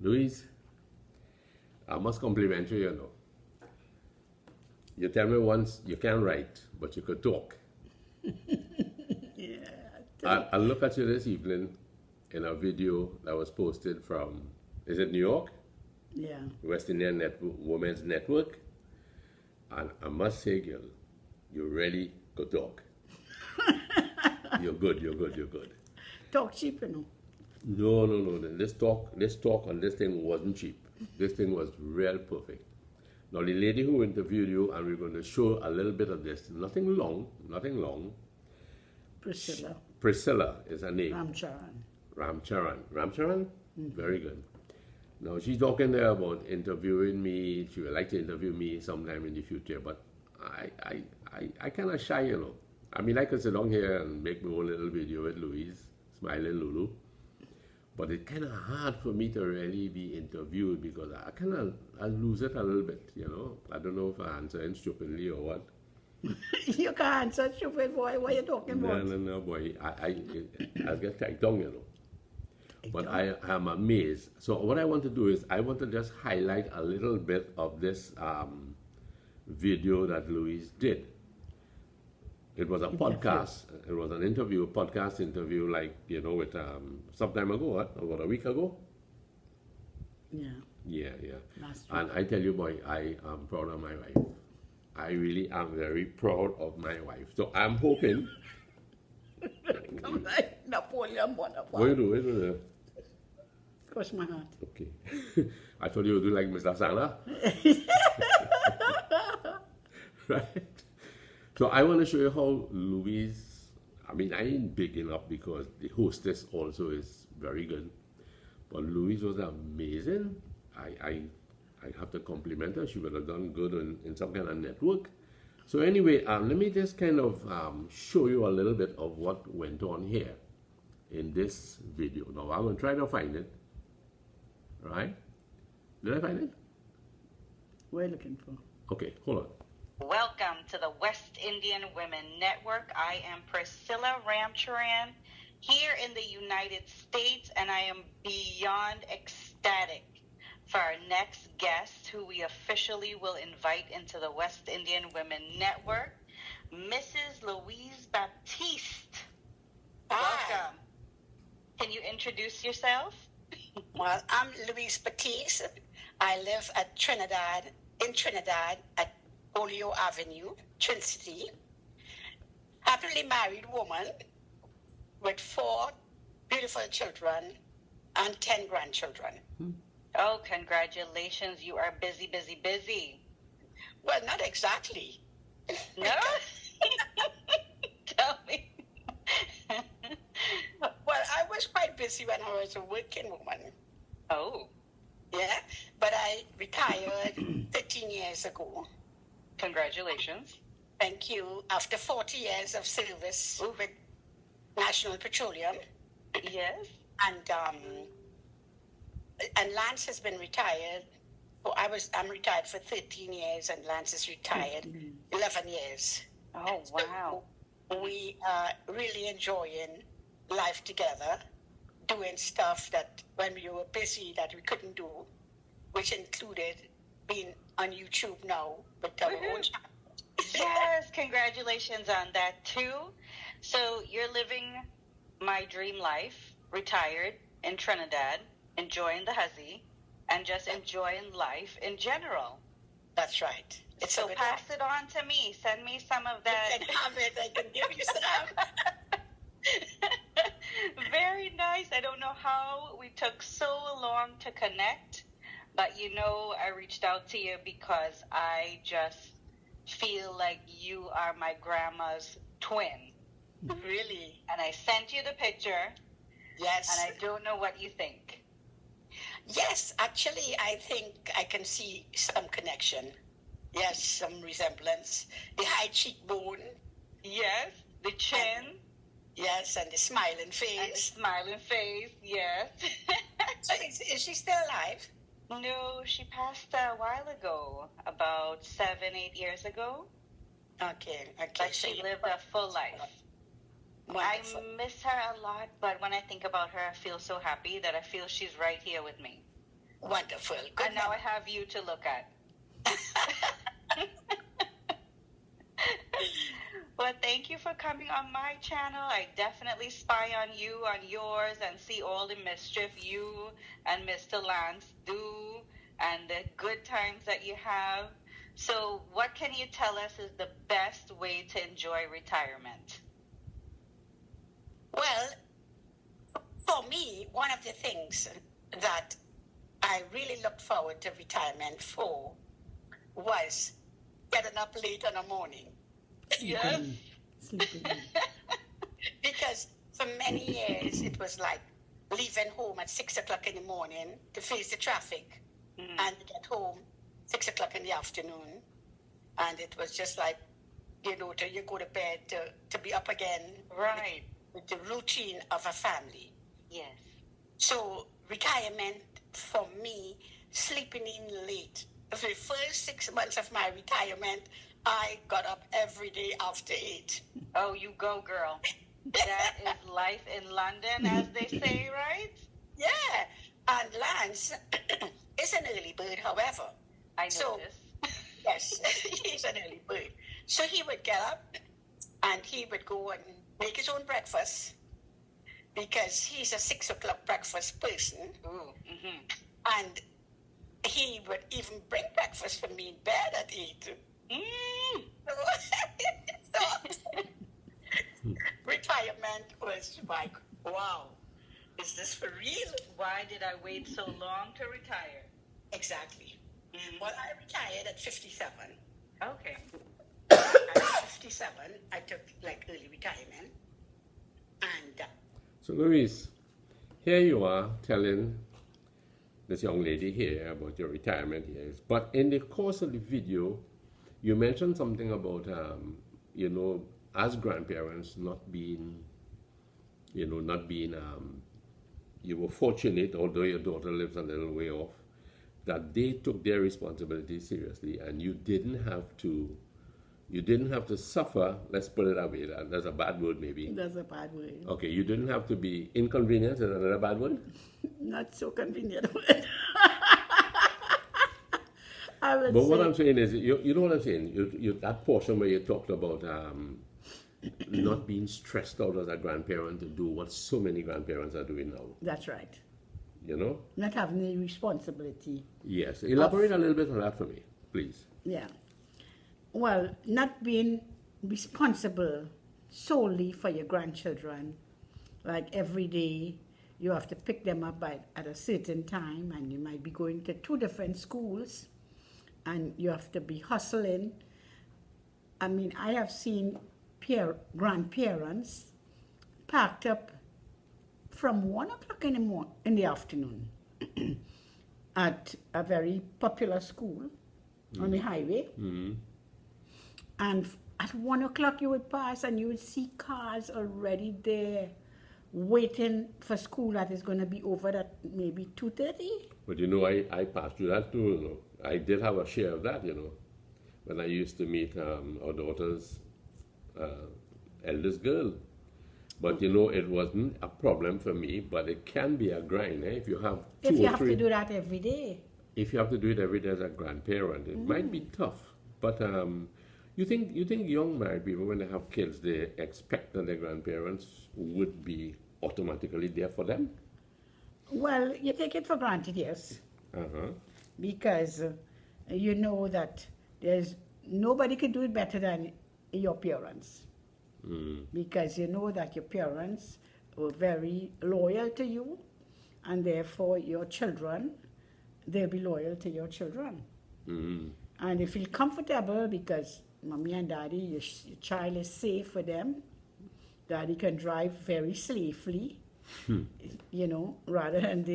Louise, I must compliment you, you know. You tell me once you can't write, but you could talk. Yeah. I look at you this evening in a video that was posted from, is it New York? Yeah. West Indian Women's Network. And I must say, girl, you really could talk. You're good, you're good, you're good. Talk cheap, you know. No. This talk on this thing wasn't cheap. This thing was real perfect. Now the lady who interviewed you, and we're going to show a little bit of this. Nothing long. Priscilla. Priscilla is her name. Ramcharan. Ramcharan? Very good. Now she's talking there about interviewing me. She would like to interview me sometime in the future, but I kind of shy, you know. I mean, I could sit down here and make my own little video with Louise, smiling Lulu. But it's kind of hard for me to really be interviewed because I lose it a little bit, you know. I don't know if I answer stupidly or what. You can't answer stupid, boy. What are you talking about? No, boy. I get tight tongue, you know. But I am amazed. So what I want to do is I want to just highlight a little bit of this video that Louise did. It was a podcast. It was an interview, podcast interview, like, you know, with some time ago, what? About a week ago? Yeah. Yeah. Last week. And I tell you, boy, I am proud of my wife. I really am very proud of my wife. So I'm hoping. Come like Napoleon Bonaparte. What you do? Cross my heart. Okay. I thought you would do like Mr. Santa. Right? So I want to show you how Louise, I mean, I ain't big enough because the hostess also is very good. But Louise was amazing. I have to compliment her. She would have done good in some kind of network. So anyway, let me just kind of show you a little bit of what went on here in this video. Now I'm going to try to find it. Right? Did I find it? What are you looking for? Okay, hold on. Welcome to the West Indian Women Network. I am Priscilla Ramcharan here in the United States, and I am beyond ecstatic for our next guest, who we officially will invite into the West Indian Women Network, Mrs. Louise Baptiste. Hi. Welcome. Can you introduce yourself? Well, I'm Louise Baptiste. I live in Trinidad at Olio Avenue, Trin City. Happily married woman with 4 beautiful children and 10 grandchildren. Oh, congratulations. You are busy. Well, not exactly. No? Tell me. Well, I was quite busy when I was a working woman. Oh, Yeah, but I retired 13 years ago. congratulations. Thank you. After 40 years of service with National Petroleum. Yes. And Lance has been retired. I'm retired for 13 years, and Lance is retired 11 years. Oh, wow. So we are really enjoying life together, doing stuff that when we were busy that we couldn't do, which included being on YouTube now with our own channel. Yes, congratulations on that too. So you're living my dream life, retired in Trinidad, enjoying the huzzy, and just enjoying life in general. That's right. So pass it on to me. Send me some of that. I can have it. I can give you some. Very nice. I don't know how we took so long to connect, but you know, I reached out to you because I just feel like you are my grandma's twin. Really? And I sent you the picture. Yes. And I don't know what you think. Yes, actually, I think I can see some connection. Yes, some resemblance. The high cheekbone. Yes, the chin. Yes, and the smiling And the face. smiling face, yes. So is she still alive? No, she passed a while ago, about 7-8 years ago. Okay. But she lived a full life. Wonderful. I miss her a lot, but when I think about her, I feel so happy that I feel she's right here with me. Wonderful. Good And now I have you to look at. Well, thank you for coming on my channel. I definitely spy on you, on yours, and see all the mischief you and Mr. Lance do and the good times that you have. So what can you tell us is the best way to enjoy retirement? Well, for me, one of the things that I really looked forward to retirement for was getting up late in the morning. Yes. Sleeping. Because for many years, it was like leaving home at 6 o'clock in the morning to face the traffic and get home 6 o'clock in the afternoon. And it was just like, you know, till you go to bed to be up again. Right. With the routine of a family. Yes. So retirement for me, sleeping in late. For the first 6 months of my retirement, I got up every day after 8. Oh, you go, girl. That is life in London, as they say, right? Yeah. And Lance is an early bird, however. I know So, this. yes, he's an early bird. So he would get up and he would go and make his own breakfast because he's a 6 o'clock breakfast person. Ooh, And he would even bring breakfast for me in bed at 8. So retirement was like, wow, is this for real? Why did I wait so long to retire? Exactly. Well, I retired at 57. Okay. At 57, I took like early retirement. And So Louise, here you are telling this young lady here about your retirement years, but in the course of the video, you mentioned something about, you know, as grandparents not being, you know, you were fortunate, although your daughter lives a little way off, that they took their responsibility seriously and you didn't have to suffer, let's put it that way, that's a bad word maybe. That's a bad word. Okay, you didn't have to be inconvenienced, is that another bad word? Not so convenient word. I would But say, what I'm saying is, you know what I'm saying? You that portion where you talked about not being stressed out as a grandparent to do what so many grandparents are doing now, that's right. you know? Not having any responsibility. Yes, elaborate a little bit on that for me, please. Yeah. Well, not being responsible solely for your grandchildren. Like every day, you have to pick them up at a certain time, and you might be going to 2 different schools, and you have to be hustling. I mean, I have seen grandparents packed up from 1 o'clock in the afternoon at a very popular school on the highway. And at 1 o'clock you would pass and you would see cars already there waiting for school that is going to be over at maybe 2:30. But you know, I passed through that too, you know. I did have a share of that, you know, when I used to meet our daughter's eldest girl. But you know, it wasn't a problem for me, but it can be a grind, if you have two If you or have three. to do that every day. If you have to do it every day as a grandparent, it might be tough. But you think young married people, when they have kids, they expect that their grandparents would be automatically there for them? Well, you take it for granted, yes. Uh-huh. Because you know that there's nobody can do it better than your parents. Because you know that your parents were very loyal to you, and therefore your children, they'll be loyal to your children. And they feel comfortable because mommy and daddy, your child is safe with them. Daddy can drive very safely, you know, rather than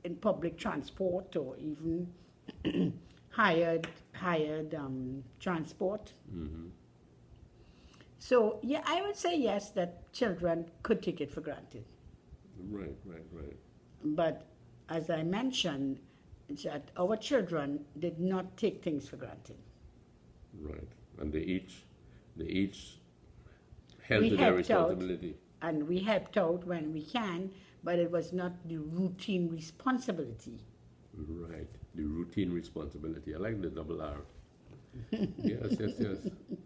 in public transport or even hired transport. So, yeah, I would say yes, that children could take it for granted. Right. But as I mentioned, that our children did not take things for granted. Right. And they each held We to their helped out. responsibility. And we helped out when we can, but it was not the routine responsibility. Right. The routine responsibility. I like the double R. Yes, yes, yes,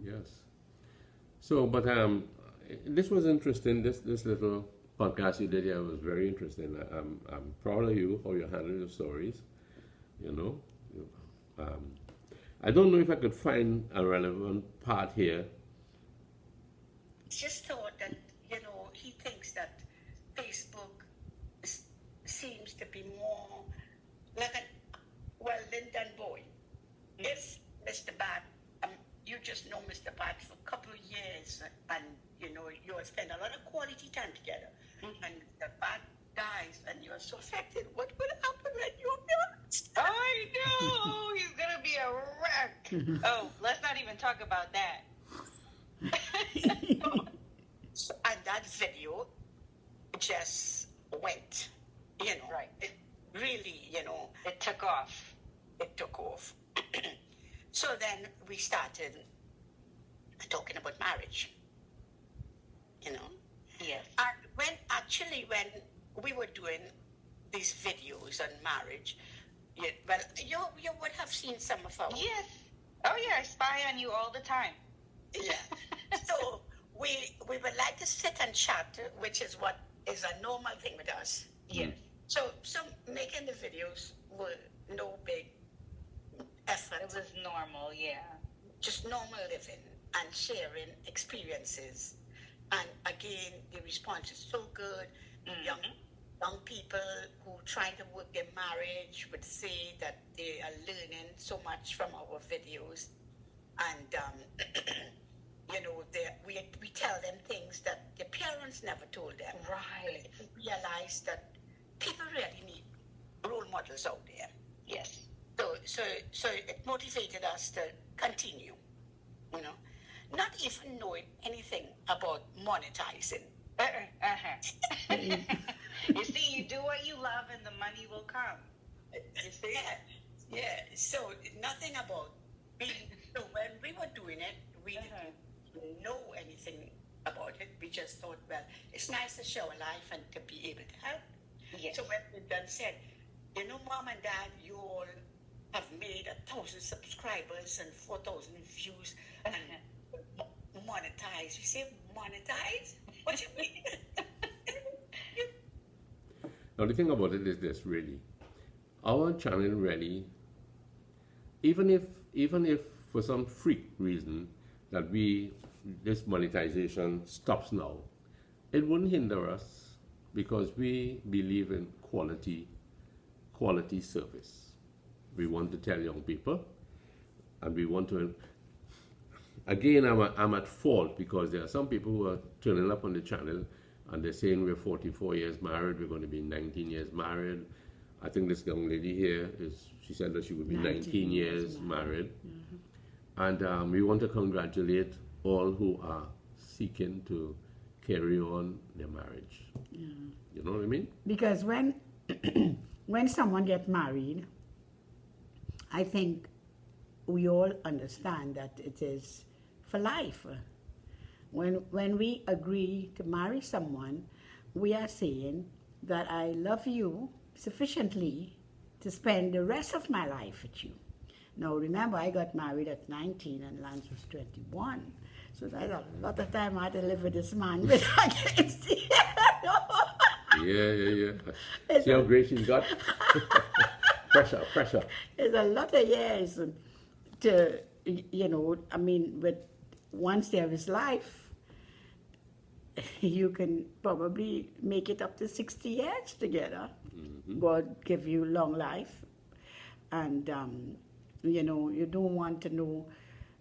yes. So, but this was interesting. This little podcast you did here was very interesting. I'm proud of you how you handle your stories. You know, um, I don't know if I could find a relevant part here. Just thought that, he thinks that Facebook seems to be more like a well-done boy. If Mr. Bat, you just know Mr. Bat for a couple of years, and you will spend a lot of quality time together, and the Bat dies, and you're so affected. What will happen when you're parents? I know he's gonna be a wreck. Oh, let's not even talk about that. And that video just went, Right. It really, It took off. it took off. So then we started talking about marriage, Yes. And when we were doing these videos on marriage, you would have seen some of our. Yes. Oh yeah, I spy on you all the time. Yeah. So we would like to sit and chat, which is what is a normal thing with us. Yes. So making the videos were no big effort. It was normal, yeah. Just normal living and sharing experiences. And again, the response is so good. Young people who trying to work their marriage would say that they are learning so much from our videos. And, we tell them things that their parents never told them. Right. We realize that people really need role models out there. Yes. So it motivated us to continue, not even knowing anything about monetizing. You see, you do what you love and the money will come. You see? Yeah. So nothing about being. So when we were doing it, we didn't know anything about it. We just thought, well, it's nice to show a life and to be able to help. Yes. So when we done said, Mom and Dad, you all have made 1,000 subscribers and 4,000 views and monetize. You say monetize? What do you mean? Now the thing about it is this, really. Our channel really, even if for some freak reason that this monetization stops now, it wouldn't hinder us because we believe in quality service. We want to tell young people, and we want to. Again, I'm at fault because there are some people who are turning up on the channel and they're saying we're 44 years married, we're going to be 19 years married. I think this young lady here she said that she would be 19 years married. And we want to congratulate all who are seeking to carry on their marriage. You know what I mean? Because when someone gets married, I think we all understand that it is for life. When we agree to marry someone, we are saying that I love you sufficiently to spend the rest of my life with you. Now remember, I got married at 19 and Lance was 21. So that's a lot of time I had to live with this man. But I can't see Yeah. See how great she's got? Pressure. There's a lot of years to, with once there is life, you can probably make it up to 60 years together. God give you long life. And, you don't want to know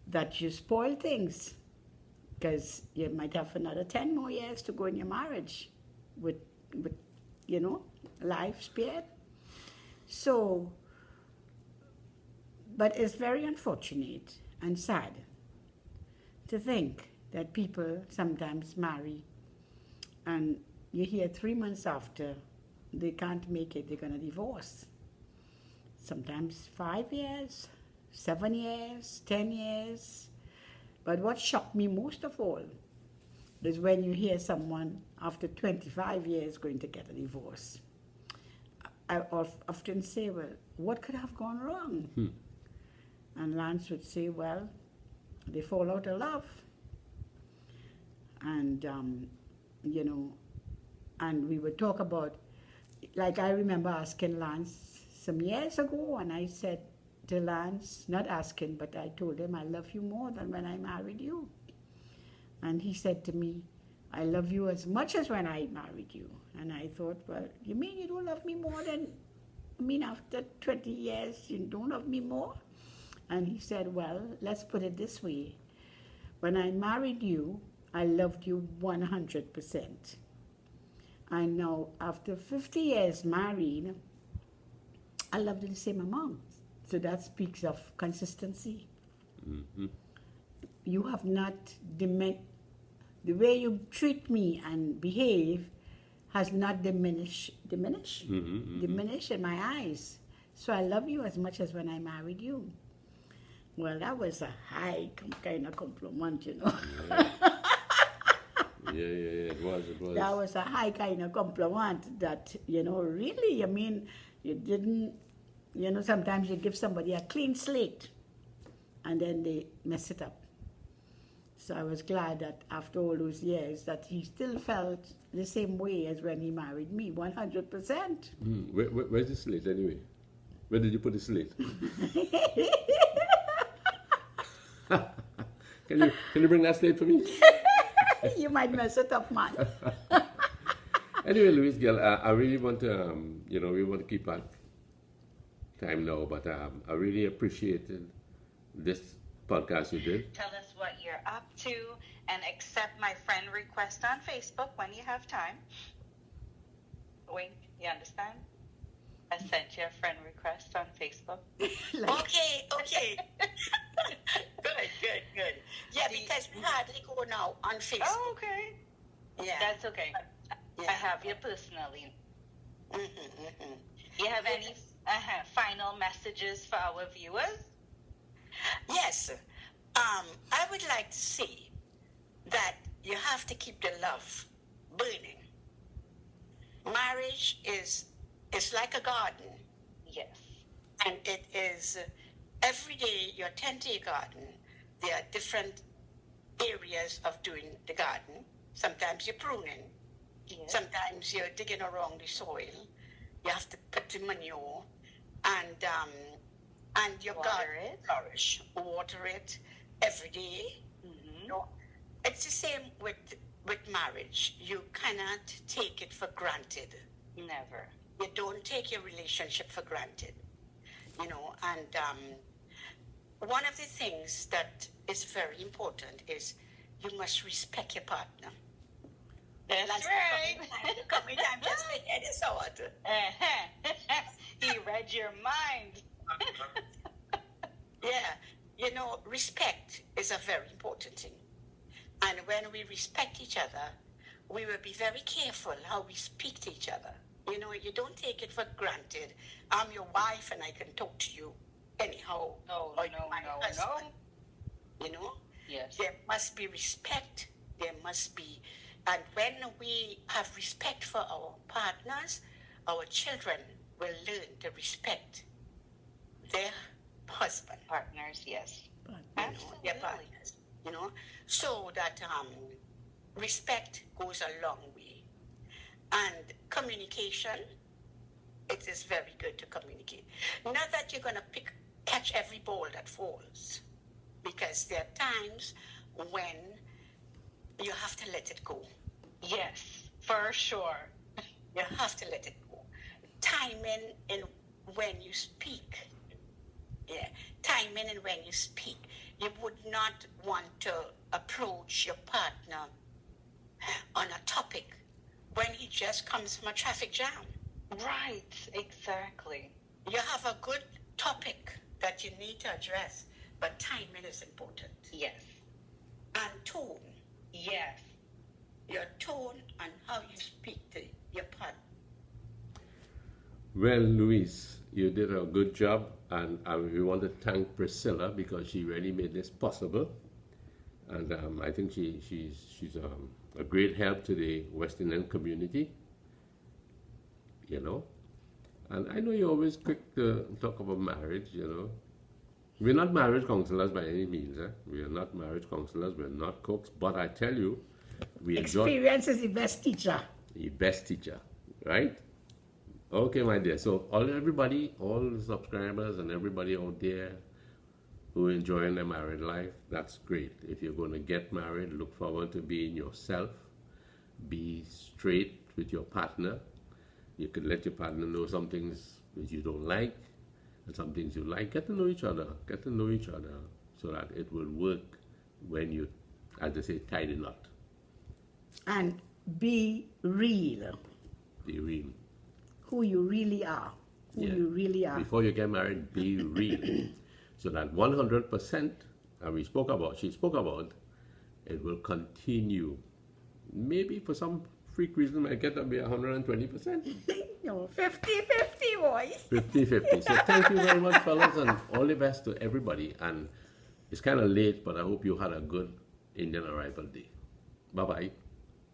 that you spoil things because you might have another 10 more years to go in your marriage with life spared. So, but it's very unfortunate and sad to think that people sometimes marry and you hear 3 months after they can't make it, they're going to divorce. Sometimes 5 years, 7 years, 10 years. But what shocked me most of all is when you hear someone after 25 years going to get a divorce. often say, well, what could have gone wrong? And Lance would say, well, they fall out of love. And, you know, and we would talk about, like I remember asking Lance some years ago, and I said to Lance, not asking, but I told him, I love you more than when I married you. And he said to me, I love you as much as when I married you. And I thought, well, you mean you don't love me more than, I mean, after 20 years, you don't love me more? And he said, well, let's put it this way. When I married you, I loved you 100%. And now, after 50 years married, I love you the same amount. So that speaks of consistency. You have not diminished, the way you treat me and behave has not diminished in my eyes. So I love you as much as when I married you. Well, that was a high kind of compliment, you know. Yeah, it was. That was a high kind of compliment that, you know, really, I mean, you didn't, you know, sometimes you give somebody a clean slate and then they mess it up. So I was glad that after all those years that he still felt the same way as when he married me, 100%. Where's the slate anyway? Where did you put the slate? Can you bring that slate for me? You might mess it up, man. Anyway, Louise, girl, I really want to, you know, we want to keep our time now, but I really appreciated this podcast you did. Tell us what you're up to and accept my friend request on Facebook when you have time. Wink, you understand? I sent you a friend request on Facebook. Okay. Good. Yeah, because we hardly go now on Facebook. Oh, okay. Yeah. That's okay. Yeah. I have you personally. You have any final messages for our viewers? Yes. I would like to see that you have to keep the love burning. Marriage is like a garden. Yes. And it is every day you tend to your garden. There are different areas of doing the garden. Sometimes you're pruning. Yes. Sometimes you're digging around the soil. You have to put the manure and your garden flourish. Water it every day. You know, it's the same with marriage. You cannot take it for granted. Never. You don't take your relationship for granted. You know, and one of the things that is very important is you must respect your partner. That's right. Coming time just like any sort. He read your mind. Yeah, you know, respect is a very important thing. And when we respect each other, we will be very careful how we speak to each other. You know, you don't take it for granted. I'm your wife and I can talk to you anyhow. No. You know? Yes. There must be respect. There must be, and when we have respect for our partners, our children will learn to respect their husband. Partners, yes. Absolutely. Their partners. You know? So that respect goes a long way. And communication, it is very good to communicate. Not that you're going to catch every ball that falls, because there are times when you have to let it go. Yes, for sure. You have to let it go. Timing in when you speak. Yeah, timing in when you speak. You would not want to approach your partner on a topic when he just comes from a traffic jam. Right, exactly. You have a good topic that you need to address, but timing is important. Yes. And tone. Yes. Your tone and how you speak to your partner. Well, Louise, you did a good job, and we want to thank Priscilla because she really made this possible. And I think she's a great help to the West Indian community, you know. And I know you're always quick to talk about marriage, you know. We're not marriage counselors by any means. We are not marriage counselors. We're not cooks. But I tell you, we enjoy Experience is the best teacher. the best teacher, right? Okay, my dear. So everybody, all the subscribers and everybody out there who are enjoying their married life, that's great. If you're going to get married, look forward to being yourself. Be straight with your partner. You can let your partner know some things that you don't like and some things you like. Get to know each other. Get to know each other so that it will work when you, as they say, tie the knot. And be real. Be real. Who you really are. Who Yeah. you really are. Before you get married, be real. So that 100%, and she spoke about, it will continue. Maybe for some freak reason, might get to be 120%. No, 50-50, boy. 50-50. So thank you very much, fellas, and all the best to everybody. And it's kind of late, but I hope you had a good Indian arrival day. Bye-bye.